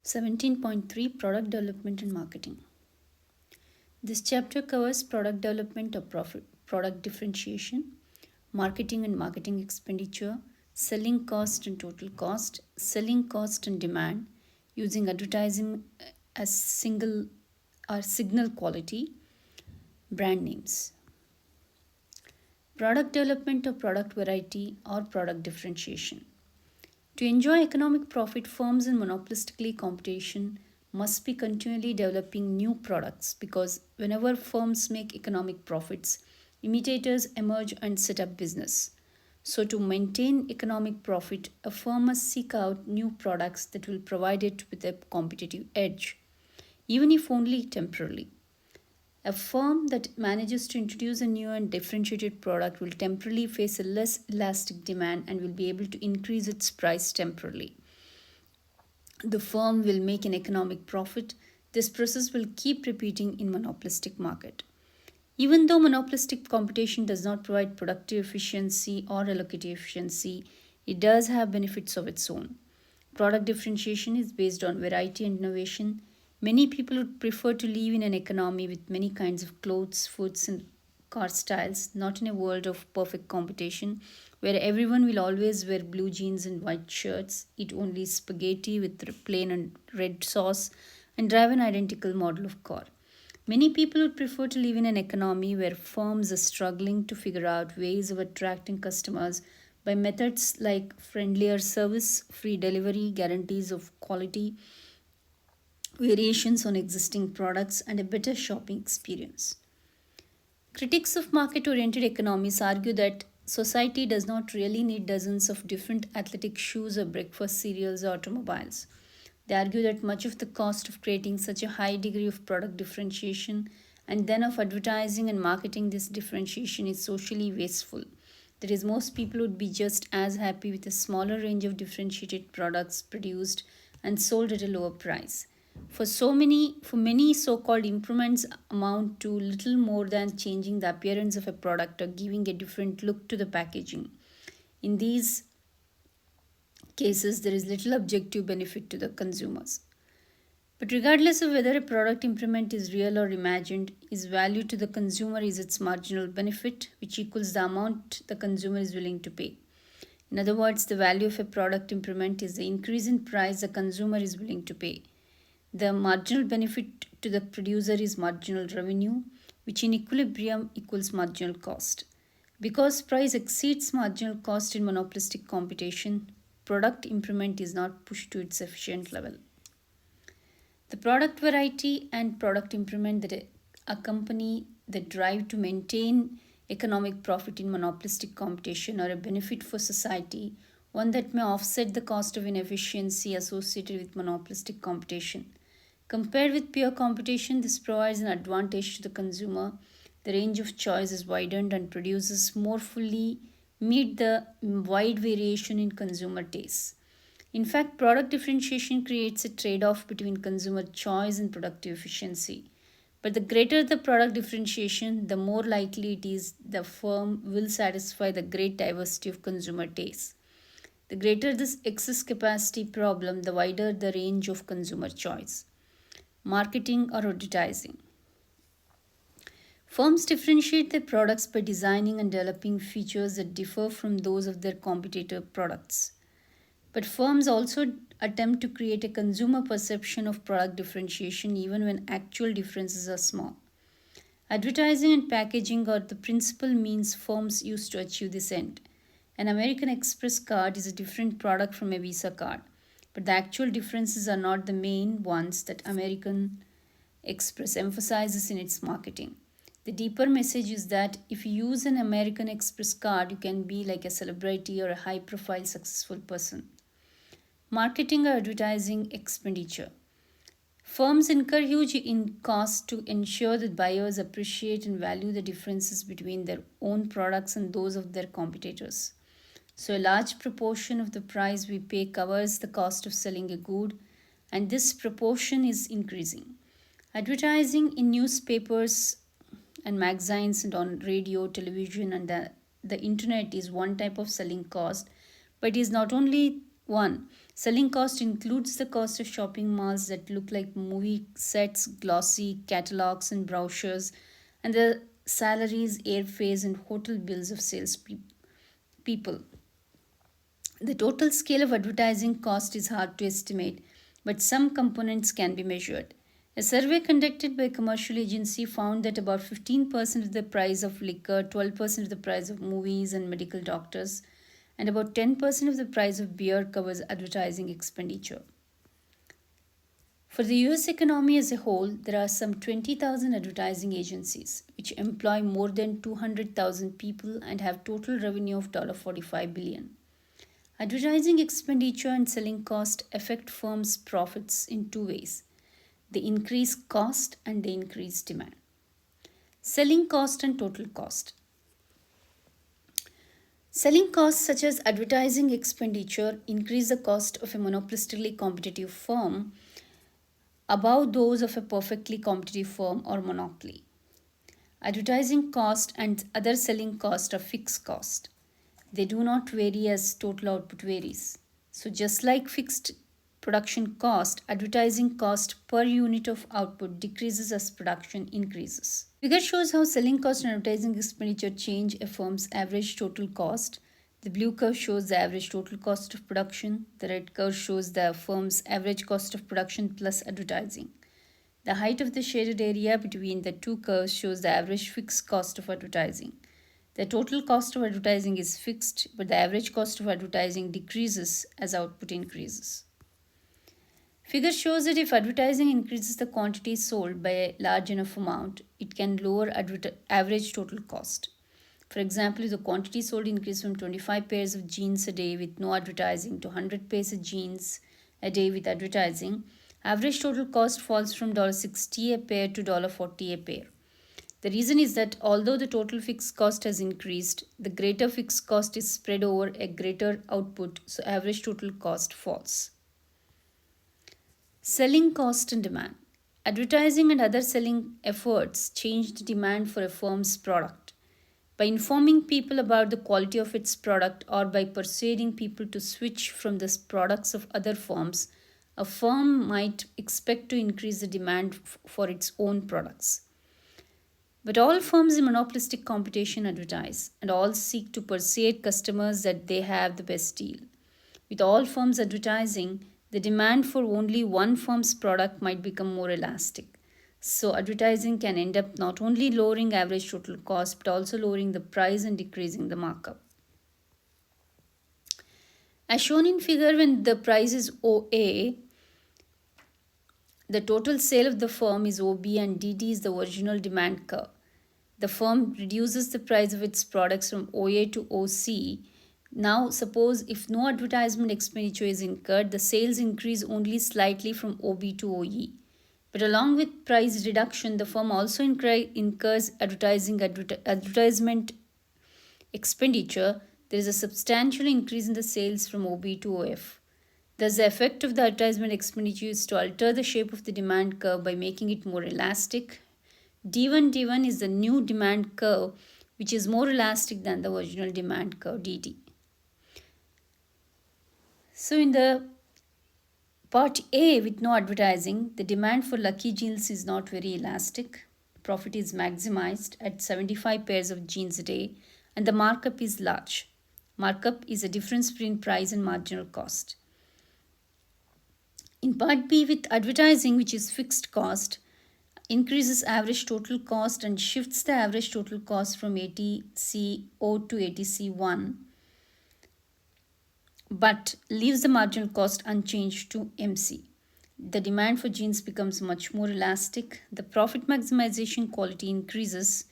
17.3 Product Development and Marketing. This chapter covers product development or product differentiation, marketing and marketing expenditure, selling cost and total cost, selling cost and demand, using advertising as single or signal quality, brand names. Product development or product variety or product differentiation. To enjoy economic profit, firms in monopolistically competition must be continually developing new products because whenever firms make economic profits, imitators emerge and set up business. So, to maintain economic profit, a firm must seek out new products that will provide it with a competitive edge, even if only temporarily. A firm that manages to introduce a new and differentiated product will temporarily face a less elastic demand and will be able to increase its price temporarily. The firm will make an economic profit. This process will keep repeating in monopolistic market. Even though monopolistic competition does not provide productive efficiency or allocative efficiency, it does have benefits of its own. Product differentiation is based on variety and innovation. Many people would prefer to live in an economy with many kinds of clothes, foods, and car styles, not in a world of perfect competition where everyone will always wear blue jeans and white shirts, eat only spaghetti with plain and red sauce, and drive an identical model of car. Many people would prefer to live in an economy where firms are struggling to figure out ways of attracting customers by methods like friendlier service, free delivery, guarantees of quality, variations on existing products, and a better shopping experience. Critics of market oriented economies argue that society does not really need dozens of different athletic shoes or breakfast cereals or automobiles. They argue that much of the cost of creating such a high degree of product differentiation and then of advertising and marketing this differentiation is socially wasteful. That is, most people would be just as happy with a smaller range of differentiated products produced and sold at a lower price. For many so-called improvements amount to little more than changing the appearance of a product or giving a different look to the packaging. In these cases, there is little objective benefit to the consumers. But regardless of whether a product improvement is real or imagined, its value to the consumer is its marginal benefit, which equals the amount the consumer is willing to pay. In other words, the value of a product improvement is the increase in price the consumer is willing to pay. The marginal benefit to the producer is marginal revenue, which in equilibrium equals marginal cost. Because price exceeds marginal cost in monopolistic competition, product improvement is not pushed to its efficient level. The product variety and product improvement that accompany the drive to maintain economic profit in monopolistic competition are a benefit for society, one that may offset the cost of inefficiency associated with monopolistic competition. Compared with pure competition, this provides an advantage to the consumer. The range of choice is widened and producers more fully meet the wide variation in consumer tastes. In fact, product differentiation creates a trade off between consumer choice and productive efficiency. But the greater the product differentiation, the more likely it is the firm will satisfy the great diversity of consumer tastes. The greater this excess capacity problem, the wider the range of consumer choice. Marketing or advertising. Firms differentiate their products by designing and developing features that differ from those of their competitor products. But firms also attempt to create a consumer perception of product differentiation even when actual differences are small. Advertising and packaging are the principal means firms use to achieve this end. An American Express card is a different product from a Visa card, but the actual differences are not the main ones that American Express emphasizes in its marketing. The deeper message is that if you use an American Express card, you can be like a celebrity or a high profile successful person. Marketing or advertising expenditure. Firms incur huge costs to ensure that buyers appreciate and value the differences between their own products and those of their competitors. So, a large proportion of the price we pay covers the cost of selling a good, and this proportion is increasing. Advertising in newspapers and magazines and on radio, television, and the internet is one type of selling cost, but is not only one. Selling cost includes the cost of shopping malls that look like movie sets, glossy catalogs, and brochures, and the salaries, airfares, and hotel bills of people. The total scale of advertising cost is hard to estimate, but some components can be measured. A survey conducted by a commercial agency found that about 15% of the price of liquor, 12% of the price of movies and medical doctors, and about 10% of the price of beer covers advertising expenditure. For the US economy as a whole, there are some 20,000 advertising agencies, which employ more than 200,000 people and have total revenue of $45 billion. Advertising expenditure and selling cost affect firms' profits in two ways: they increase cost and they increase demand. Selling cost and total cost. Selling costs such as advertising expenditure increase the cost of a monopolistically competitive firm above those of a perfectly competitive firm or monopoly. Advertising cost and other selling cost are fixed cost. They do not vary as total output varies. So just like fixed production cost, advertising cost per unit of output decreases as production increases. Figure shows how selling cost and advertising expenditure change a firm's average total cost. The blue curve shows the average total cost of production. The red curve shows the firm's average cost of production plus advertising. The height of the shaded area between the two curves shows the average fixed cost of advertising. The total cost of advertising is fixed, but the average cost of advertising decreases as output increases. Figure shows that if advertising increases the quantity sold by a large enough amount, it can lower average total cost. For example, if the quantity sold increases from 25 pairs of jeans a day with no advertising to 100 pairs of jeans a day with advertising, average total cost falls from $60 a pair to $40 a pair. The reason is that although the total fixed cost has increased, the greater fixed cost is spread over a greater output, so average total cost falls. Selling cost and demand. Advertising and other selling efforts change the demand for a firm's product. By informing people about the quality of its product or by persuading people to switch from the products of other firms, a firm might expect to increase the demand for its own products. But all firms in monopolistic competition advertise, and all seek to persuade customers that they have the best deal. With all firms advertising, the demand for only one firm's product might become more elastic. So, advertising can end up not only lowering average total cost but also lowering the price and decreasing the markup. As shown in figure, when the price is OA, the total sale of the firm is OB and DD is the original demand curve. The firm reduces the price of its products from OA to OC. Now, suppose if no advertisement expenditure is incurred, the sales increase only slightly from OB to OE. But along with price reduction, the firm also incurs advertisement expenditure. There is a substantial increase in the sales from OB to OF. Thus, the effect of the advertisement expenditure is to alter the shape of the demand curve by making it more elastic. D1 is the new demand curve, which is more elastic than the original demand curve DD. So, in the part A with no advertising, the demand for lucky jeans is not very elastic. Profit is maximized at 75 pairs of jeans a day, and the markup is large. Markup is a difference between price and marginal cost. In part B with advertising, which is fixed cost, increases average total cost and shifts the average total cost from ATC0 to ATC1, but leaves the marginal cost unchanged to MC. The demand for jeans becomes much more elastic, the profit maximization quality increases,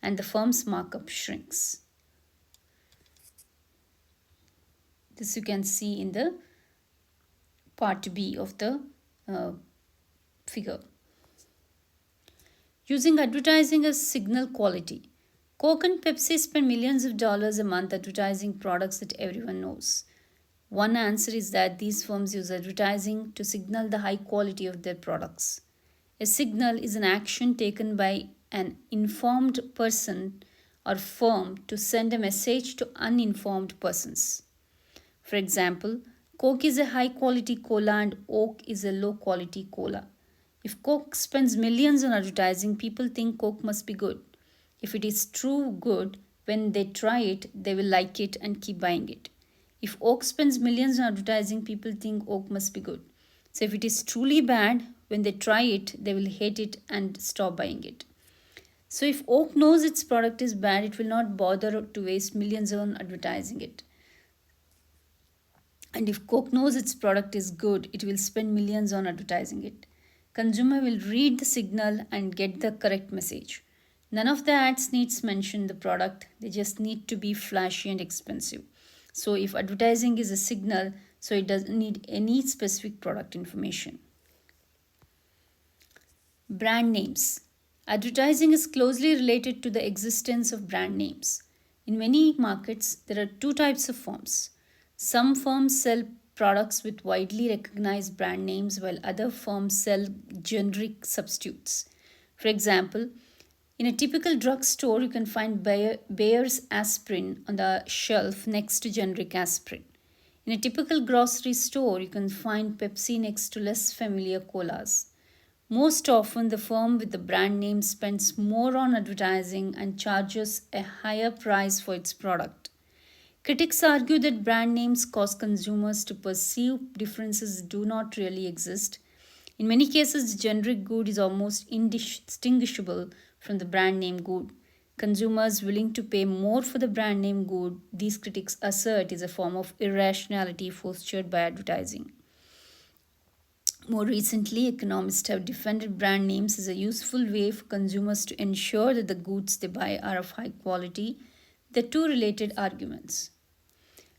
and the firm's markup shrinks. This you can see in the part B of the figure. Using advertising as signal quality. Coke and Pepsi spend millions of dollars a month advertising products that everyone knows. One answer is that these firms use advertising to signal the high quality of their products. A signal is an action taken by an informed person or firm to send a message to uninformed persons. For example, Coke is a high quality cola and Oak is a low quality cola. If Coke spends millions on advertising, people think Coke must be good. If it is true good, when they try it, they will like it and keep buying it. If Oak spends millions on advertising, people think Oak must be good. So if it is truly bad, when they try it, they will hate it and stop buying it. So if Oak knows its product is bad, it will not bother to waste millions on advertising it. And if Coke knows its product is good, it will spend millions on advertising it. Consumer will read the signal and get the correct message. None of the ads needs mention the product, they just need to be flashy and expensive. So if advertising is a signal, so it doesn't need any specific product information. Brand names. Advertising is closely related to the existence of brand names. In many markets, there are two types of firms. Some firms sell products with widely recognized brand names, while other firms sell generic substitutes. For example, in a typical drugstore, you can find Bayer's aspirin on the shelf next to generic aspirin. In a typical grocery store, you can find Pepsi next to less familiar colas. Most often, the firm with the brand name spends more on advertising and charges a higher price for its product. Critics argue that brand names cause consumers to perceive differences do not really exist. In many cases, the generic good is almost indistinguishable from the brand name good. Consumers willing to pay more for the brand name good, these critics assert, is a form of irrationality fostered by advertising. More recently, economists have defended brand names as a useful way for consumers to ensure that the goods they buy are of high quality. The two related arguments.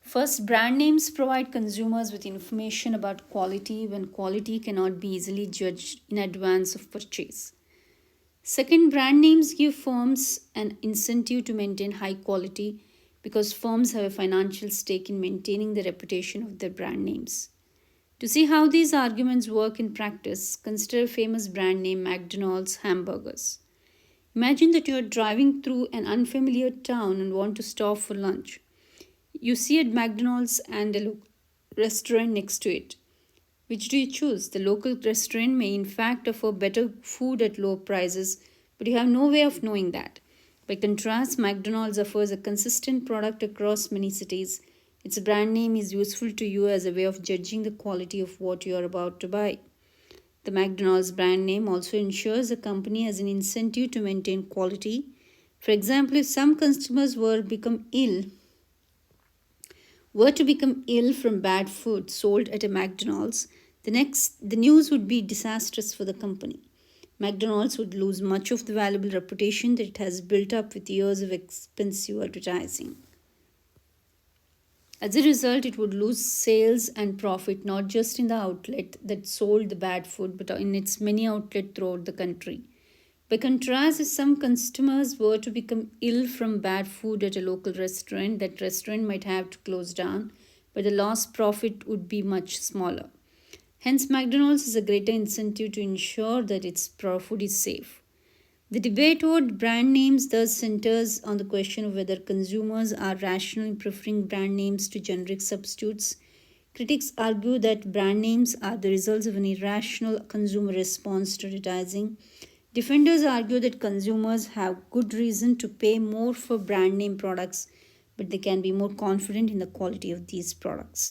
First, brand names provide consumers with information about quality when quality cannot be easily judged in advance of purchase. Second, brand names give firms an incentive to maintain high quality because firms have a financial stake in maintaining the reputation of their brand names. To see how these arguments work in practice, consider a famous brand name McDonald's hamburgers. Imagine that you are driving through an unfamiliar town and want to stop for lunch. You see a McDonald's and a restaurant next to it. Which do you choose? The local restaurant may in fact offer better food at low prices, but you have no way of knowing that. By contrast, McDonald's offers a consistent product across many cities. Its brand name is useful to you as a way of judging the quality of what you are about to buy. The McDonald's brand name also ensures the company has an incentive to maintain quality. For example, if some customers were to become ill from bad food sold at a McDonald's, the news would be disastrous for the company. McDonald's would lose much of the valuable reputation that it has built up with years of expensive advertising. As a result, it would lose sales and profit not just in the outlet that sold the bad food, but in its many outlets throughout the country. By contrast, if some customers were to become ill from bad food at a local restaurant, that restaurant might have to close down, but the lost profit would be much smaller. Hence, McDonald's has a greater incentive to ensure that its food is safe. The debate over brand names thus centers on the question of whether consumers are rational in preferring brand names to generic substitutes. Critics argue that brand names are the results of an irrational consumer response to advertising. Defenders argue that consumers have good reason to pay more for brand name products, but they can be more confident in the quality of these products.